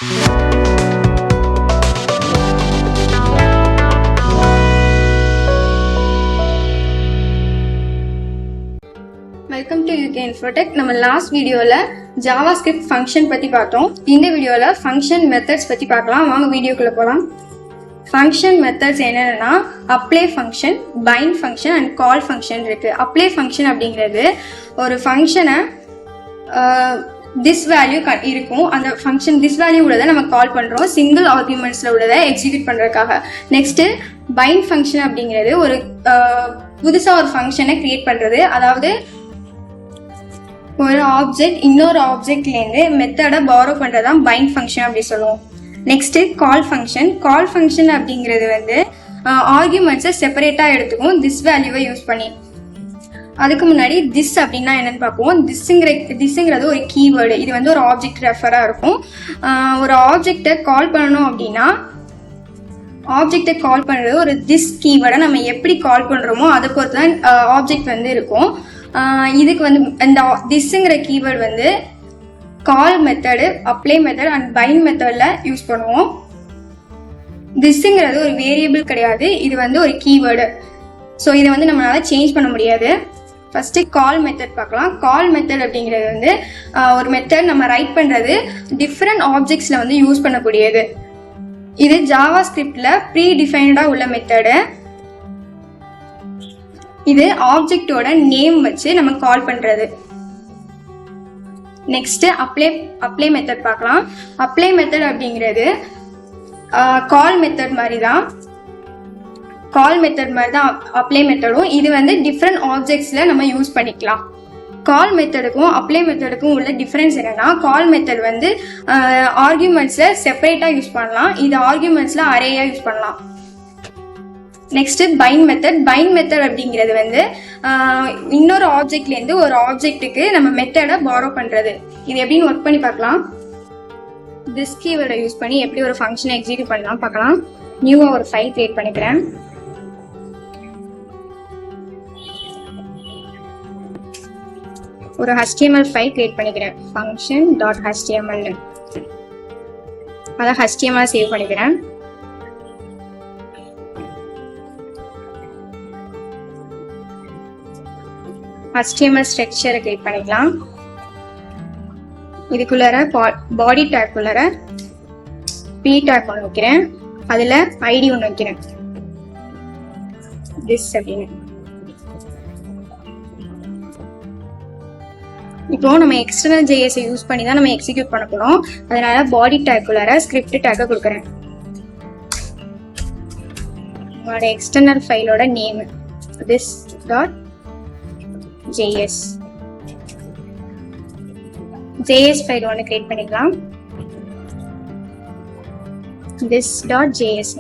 Welcome to UK Infotech. நம்ம last வீடியோவில் JavaScript function பற்றி பார்த்தோம். இந்த வீடியோவில் ஃபங்க்ஷன் மெத்தட்ஸ் பற்றி பார்க்கலாம். வாங்க வீடியோக்குள்ளே போகலாம். ஃபங்க்ஷன் மெத்தட்ஸ் என்னென்னா apply function, bind function and call function இருக்குது. அப்ளை ஃபங்க்ஷன் அப்படிங்கிறது ஒரு ஃபங்க்ஷனை திஸ் வேல்யூ இருக்கும். அந்த ஃபங்க்ஷன் திஸ் வேல்யூ உள்ளதை நம்ம கால் பண்ணுறோம், சிங்கிள் ஆர்குமெண்ட்ஸில் உள்ளதை எக்ஸிக்யூட் பண்ணுறதுக்காக. நெக்ஸ்ட்டு பைண்ட் ஃபங்க்ஷன் அப்படிங்கிறது ஒரு புதுசாக ஒரு ஃபங்க்ஷனை க்ரியேட் பண்ணுறது. அதாவது ஒரு ஆப்ஜெக்ட் இன்னொரு ஆப்ஜெக்ட்லேருந்து மெத்தடை பாரோ பண்ணுறது தான் பைண்ட் ஃபங்க்ஷன் அப்படி சொல்லுவோம். Next call function. கால் ஃபங்க்ஷன் அப்படிங்கிறது வந்து ஆர்குமெண்ட்ஸை செப்பரேட்டாக எடுத்துக்கும் திஸ் வேல்யூவை யூஸ் பண்ணி. அதுக்கு முன்னாடி திஸ் அப்படின்னா என்னன்னு பார்ப்போம். திஸ்ங்கிறது ஒரு கீவேர்டு. இது வந்து ஒரு ஆப்ஜெக்ட் ரெஃபராக இருக்கும். ஒரு ஆப்ஜெக்டை கால் பண்ணணும் அப்படின்னா ஆப்ஜெக்டை கால் பண்ணுறது ஒரு திஸ் கீவேர்டை நம்ம எப்படி கால் பண்ணுறோமோ அதை பொறுத்து தான் ஆப்ஜெக்ட் வந்து இருக்கும். இதுக்கு வந்து இந்த திஸ்ங்கிற கீவேர்டு வந்து call method, apply method and bind மெத்தடில் யூஸ் பண்ணுவோம். திஸ்ங்கிறது ஒரு வேரியபிள் கிடையாது, இது வந்து ஒரு கீவேர்டு. ஸோ இதை வந்து நம்மளால சேஞ்ச் பண்ண முடியாது. ஃபர்ஸ்ட் கால் மெத்தட் பார்க்கலாம். கால் மெத்தட் அப்படிங்கிறது வந்து ஒரு மெத்தட் நம்ம ரைட் பண்ணுறது டிஃப்ரெண்ட் ஆப்ஜெக்ட்ஸில் வந்து யூஸ் பண்ணக்கூடியது. இது ஜாவாஸ்கிரிப்ட்ல ப்ரீ டிஃபைன்டாக உள்ள மெத்தடு. இது ஆப்ஜெக்டோட நேம் வச்சு நம்ம கால் பண்றது. நெக்ஸ்ட் அப்ளை மெத்தட் பார்க்கலாம். அப்ளை மெத்தட் அப்படிங்கிறது கால் மெத்தட் மாதிரி தான் அப்ளை மெத்தடும். இது வந்து டிஃப்ரெண்ட் ஆப்ஜெக்ட்ஸ்ல நம்ம யூஸ் பண்ணிக்கலாம். கால் மெத்தடுக்கும் அப்ளை மெத்தடுக்கும் உள்ள டிஃபரன்ஸ் என்னன்னா, கால் மெத்தட் வந்து ஆர்குமெண்ட்ஸ்ல செப்பரேட்டா யூஸ் பண்ணலாம், இது ஆர்குமெண்ட்ஸ்ல அரேயா யூஸ் பண்ணலாம். Next bind method. Bind method அப்படிங்கிறது வந்து இன்னொரு ஆப்ஜெக்ட்லேருந்து ஒரு ஆப்ஜெக்ட்டுக்கு நம்ம மெத்தடை பாரோ பண்ணுறது. இது எப்படின்னு ஒர்க் பண்ணி பார்க்கலாம். திஸ் கீவேர்டை யூஸ் பண்ணி எப்படி ஒரு ஃபங்க்ஷனை எக்ஸிக்யூட் பண்ணலாம் பார்க்கலாம். நியூவாக ஒரு ஃபைல் கிரியேட் பண்ணிக்கிறேன். ஒரு HTML ஃபைல் கிரியேட் பண்ணிக்கிறேன். function.html. அதை HTML சேவ் பண்ணிக்கிறேன். HTML ஸ்ட்ரக்சரை கிரியேட் பண்ணிக்கலாம். இதுக்குள்ளார பாடி டேக்குள்ளார p டேக் ஒன்று வைக்கிறேன். அதில் ஐடி ஒன்று வைக்கிறேன், திஸ் அப்படின்னு. இப்போ நம்ம எக்ஸ்டர்னல் JS யூஸ் பண்ணி தான் நம்ம எக்ஸிக்யூட் பண்ண போறோம். அதனால பாடி டேக்குள்ளார ஸ்கிரிப்ட் டேக்கை கொடுக்குறேன். உங்களோட எக்ஸ்டர்னல் ஃபைலோட நேம் this.js ஃபைல் ஒன்று கிரியேட் பண்ணிக்கலாம். this.js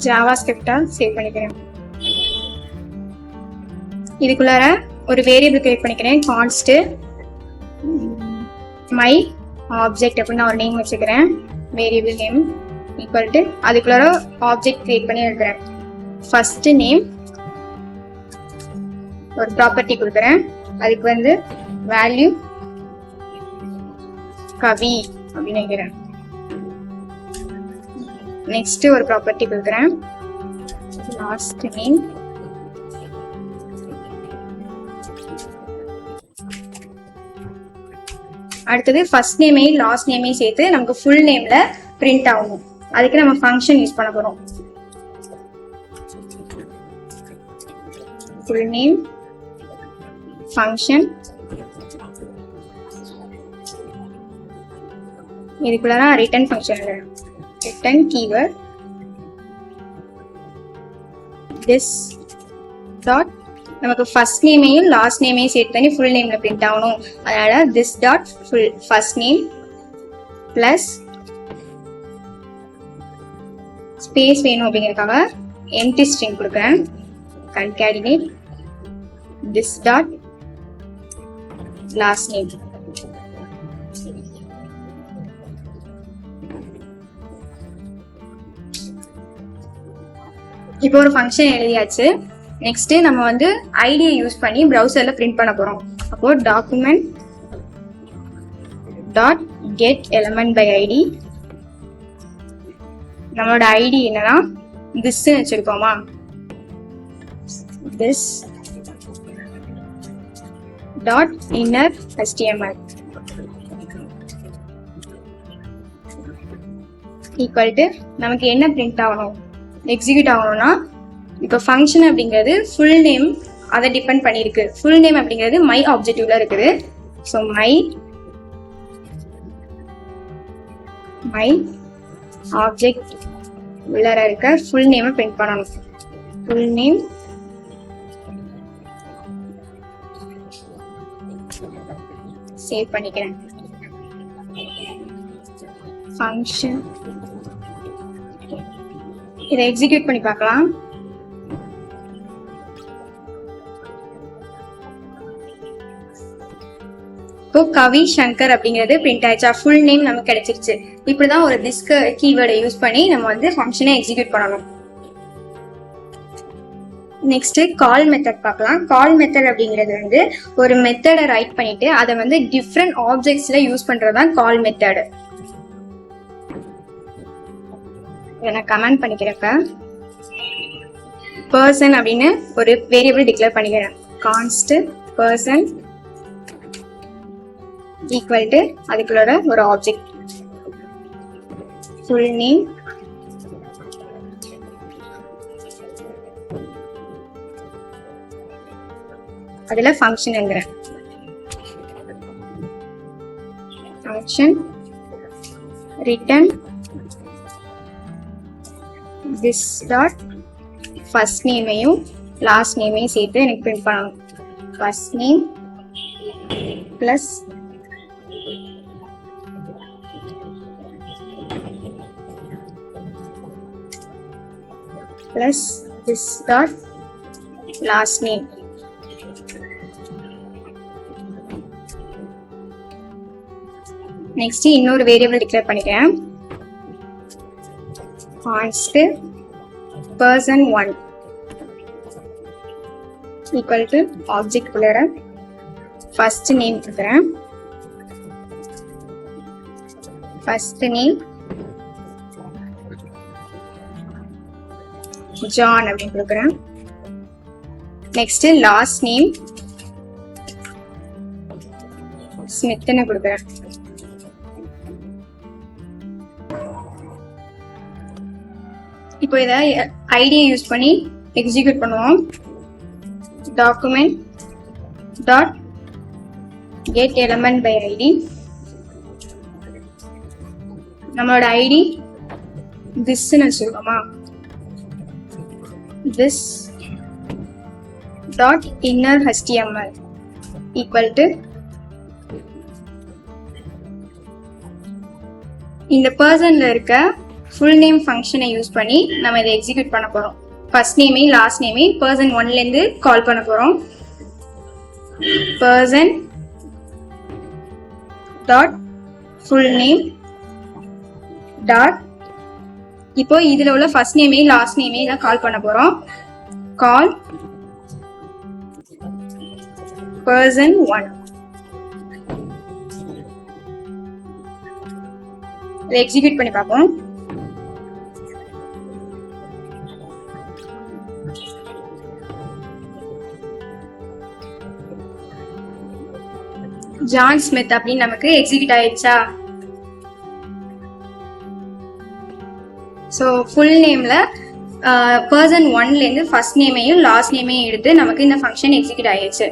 ஜாவாஸ்கிரிப்டா சேவ் பண்ணிக்கிறேன். இதுக்குள்ளார ஒரு வேரியபிள் கிரியேட் பண்ணிக்கிறேன். கான்ஸ்ட் மை ஆப்ஜெக்ட் அப்படின்னு ஒரு நேம் வச்சுக்கிறேன். வேரியபிள் நேம் ஈக்குவல் டு அதுக்குள்ளார ஆப்ஜெக்ட் கிரியேட் பண்ணி இருக்கிறேன். ஃபர்ஸ்ட் நேம் ஒரு ப்ராப்பர்ட்டி கொடுக்குறேன். அதுக்கு வந்து வேல்யூ கவி அப்படின்னு நினைக்கிறேன். நெக்ஸ்ட் ஒரு ப்ராப்பர்ட்டி கொடுக்குறேன். லாஸ்ட் நேம் அடுத்தது ஃபர்ஸ்ட் நேமையும் லாஸ்ட் நேமையும் சேர்த்து நமக்கு ஃபுல் நேம்ல பிரிண்ட் ஆகணும். அதுக்கு நம்ம ஃபங்க்ஷன் யூஸ் பண்ண போறோம். full name function. இதுக்குள்ள return function return keyword this dot நமக்கு ஃபர்ஸ்ட் நேமையும் லாஸ்ட் நேமையும் சேர்த்து பண்ணி ஃபுல் நேம்ல பிரிண்ட் ஆகணும். அதனால this dot full first name plus space வேணும் அப்படிங்கிறதுக்காக empty string கொடுக்குறேன். concatenate this dot last name. இப்போ ஒரு ஃபங்க்ஷன் எழுதியாச்சு. நெக்ஸ்ட் நம்ம வந்து ஐடியை யூஸ் பண்ணி ப்ரௌசர்ல பிரிண்ட் பண்ண போறோம். அப்போ document dot get element by ID. நம்மளோட ஐடி என்னன்னா this வச்சிருக்கோமா, this dot inner HTML equal to நமக்கு என்ன பிரிண்ட் ஆகணும், எக்ஸிக்யூட் ஆகணும்னா இப்போ ஃபங்க்ஷன் அப்படிங்கிறது ஃபுல் நேம் அதை டிபெண்ட் பண்ணியிருக்கு. ஃபுல் நேம் அப்படிங்கிறது மை ஆப்ஜெக்டிவ்ல இருக்குது. ஸோ மை ஆப்ஜெக்ட் உள்ளார இருக்க ஃபுல் நேமை பிரிண்ட் பண்ணணும். ஃபுல் நேம் சேவ் பண்ணிக்கிறேன். ஃபங்க்ஷன் இதை எக்ஸிக்யூட் பண்ணி பார்க்கலாம். இப்போ கவி சங்கர் அப்படிங்கிறது பிரிண்ட் ஆயிடுச்சா, ஃபுல் நேம் நமக்கு கிடைச்சிருச்சு. இப்படிதான் ஒரு திஸ் கீவேர்டை யூஸ் பண்ணி நம்ம வந்து ஃபங்க்ஷனை எக்ஸிக்யூட் பண்ணணும். நெக்ஸ்ட் கால் மெத்தட் பார்க்கலாம். கால் மெத்தட் அப்படிங்கிறது வந்து ஒரு மெத்தடை ரைட் பண்ணிட்டு அதை வந்து டிஃப்ரெண்ட் ஆப்ஜெக்ட்ஸ்ல யூஸ் பண்றதுதான் கால் மெத்தட். இதை நான் கமெண்ட் பண்ணிக்கிறப்ப பர்சன் அப்படின்னு ஒரு வேரியபிள் டிக்ளேர் பண்ணிக்கிறேன். கான்ஸ்ட் பர்சன் ஈக்குவல் டு அதுக்குள்ளோட ஒரு ஆப்ஜெக்ட் ஃபுல் நேம், அதுல ஃபங்க்ஷன் என்கிறேன். Function return this dot first நேமையும் லாஸ்ட் நேமையும் சேர்த்து எனக்கு பிரிண்ட் பண்ணணும். First name plus plus this dot last name. Next இன்னொரு வேரியபிள் டிக்ளேர் பண்ணிக்கிறேன். const person1 equal to object குள்ளற first name கொடுக்கிறேன். first name ஜான் அப்படின்னு கொடுக்குறேன். நெக்ஸ்ட் லாஸ்ட் நேம் ஸ்மித்னு கொடுக்குறேன். இப்போ இதை ஐடியை யூஸ் பண்ணி எக்ஸிக்யூட் பண்ணுவோம். Document dot get element by ID. நம்மளோட ஐடி திஸ்ன்னு வச்சிருக்கோமா, this dot inner HTML equal to இந்த பர்சன்ல இருக்க ஃபுல் நேம் ஃபங்க்ஷனை யூஸ் பண்ணி நம்ம இதை எக்ஸிக்யூட் பண்ண போறோம். ஃபர்ஸ்ட் நேமே லாஸ்ட் நேமே பர்சன் 1ல இருந்து கால் பண்ண போறோம். Person dot full name dot இப்போ இதுல உள்ள ஃபர்ஸ்ட் நேமே லாஸ்ட் நேமே தான் கால் பண்ண போறோம். கால் person1. இதை எக்ஸிக்யூட் பண்ணி பார்ப்போம். ஜான் ஸ்மித் அப்படின்னு நமக்கு எக்ஸிக்யூட் ஆயிடுச்சா. ஸோ ஃபுல் நேம்ல பர்சன் 1ல இருந்து ஃபர்ஸ்ட் நேமையும் லாஸ்ட் நேமையும் எடுத்து நமக்கு இந்த ஃபங்க்ஷன் எக்ஸிக்யூட் ஆயிடுச்சு.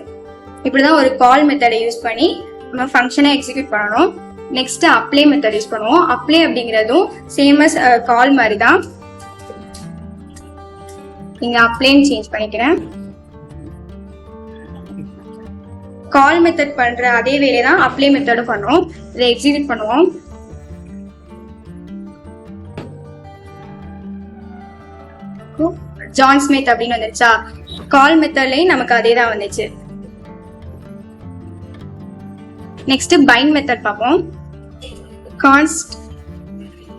இப்படிதான் ஒரு கால் மெத்தடை யூஸ் பண்ணி நம்ம ஃபங்க்ஷனை எக்ஸிக்யூட் பண்ணணும். நெக்ஸ்ட் அப்ளை மெத்தட் யூஸ் பண்ணுவோம். அப்ளை அப்படிங்கிறதும் சேம் அஸ் கால் மாதிரி தான். இங்க அப்ளைன்னு சேஞ்ச் பண்ணிக்கிறேன். கால் மெத்தட் பண்ற அதே வேலையை தான் அப்ளை மெத்தடும் பண்றோம். இதை எக்ஸிக்யூட் பண்ணுவோம். ஜான் ஸ்மித் அப்படின்னு வந்துச்சா. கால் மெத்தட்லயும் நமக்கு அதே தான் வந்துச்சு. நெக்ஸ்ட் பைண்ட் மெத்தட் பார்ப்போம். கான்ஸ்ட்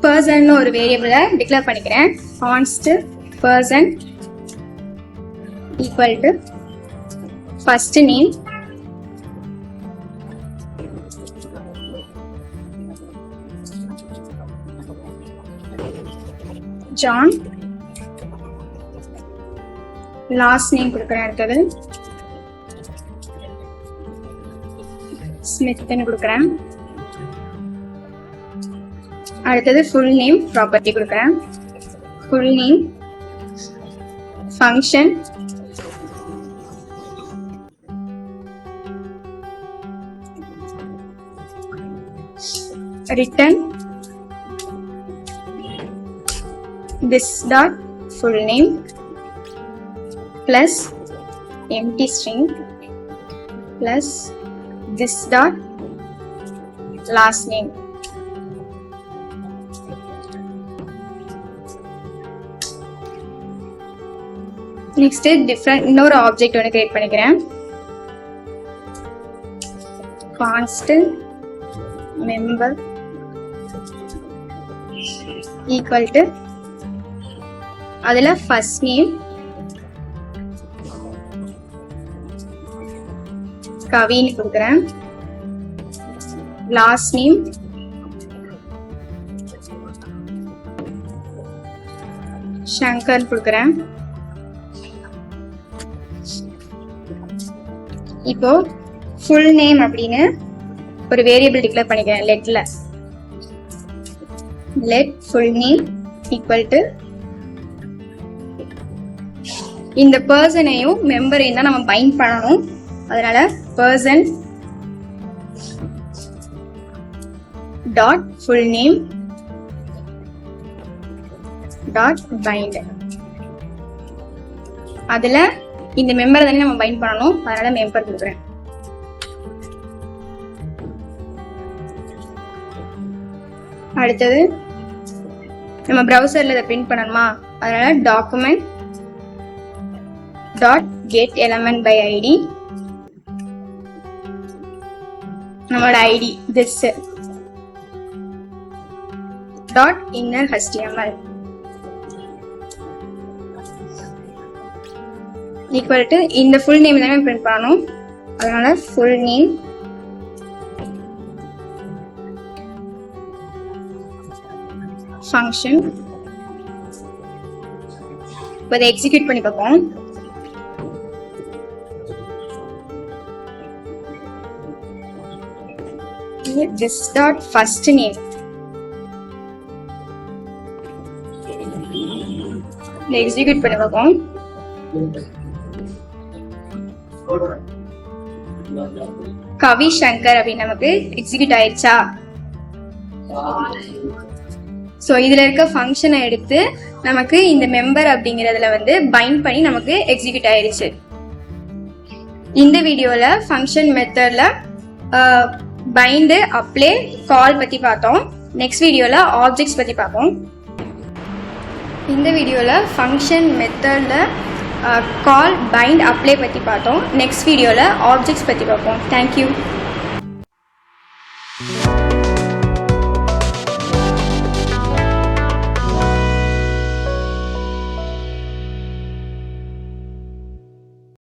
பர்சன் ஒரு வேரியபிளை டிக்ளேர் பண்ணிக்கிறேன். Const person equal to first name John. Last name கொடுக்குறேன். அடுத்தது ஸ்மித்னு கொடுக்குறேன். அடுத்தது ஃபுல் நேம் ப்ராப்பர்ட்டி கொடுக்குறேன். Full name function return this dot full name plus empty string plus this dot last name. Next different இன்னொரு object ஒன்று create பண்ணிக்கிறேன். constant member equal to அதுல first name கவின்னு கொடுக்குறேன். last name சங்கர் கொடுக்குறேன். இப்போ full name அப்படின்னு ஒரு வேரியபிள் டிக்ளேர் பண்ணிக்கிறேன். let full name equal to இந்த பர்சனையும் மெம்பரையும் தான் நம்ம பைண்ட் பண்ணணும். அதனால person dot full name dot bind. அதுல இந்த மெம்பரை தானே நம்ம பைண்ட் பண்ணணும். அதனால மெம்பர் கொடுக்குறேன். அடுத்தது நம்ம ப்ரௌசர்ல இதை பிரிண்ட் பண்ணணுமா, அதனால document dot get element by ID, நம்மளோட ID this dot inner HTML equal to இந்த ஃபுல் நேம் தானே பிரிண்ட் பண்ணணும். அதனால ஃபுல் நேம் ஃபங்க்ஷன். இப்போ இதை எக்ஸிக்யூட் பண்ணி பார்ப்போம். this dot first name இதை எக்ஸிக்யூட் பண்ணி பார்ப்போம். கவி சங்கர் அப்படின்னு நமக்கு எக்ஸிக்யூட் ஆயிடுச்சா? ஸோ இதுல இருக்க ஃபங்க்ஷனை எடுத்து நமக்கு இந்த மெம்பர் அப்படிங்கறதுல வந்து பைண்ட் பண்ணி நமக்கு எக்ஸிக்யூட் ஆயிடுச்சு. இந்த வீடியோல ஃபங்க்ஷன் மெத்தட்ல பைண்ட், அப்ளை, கால் பத்தி பார்த்தோம். நெக்ஸ்ட் வீடியோல ஆப்ஜெக்ட்ஸ் பத்தி பார்ப்போம். இந்த வீடியோல ஃபங்க்ஷன் மெத்தட்ல கால், பைண்ட், அப்ளை பத்தி பார்த்தோம். நெக்ஸ்ட் வீடியோல ஆப்ஜெக்ட்ஸ் பத்தி பார்ப்போம். தேங்க்யூ.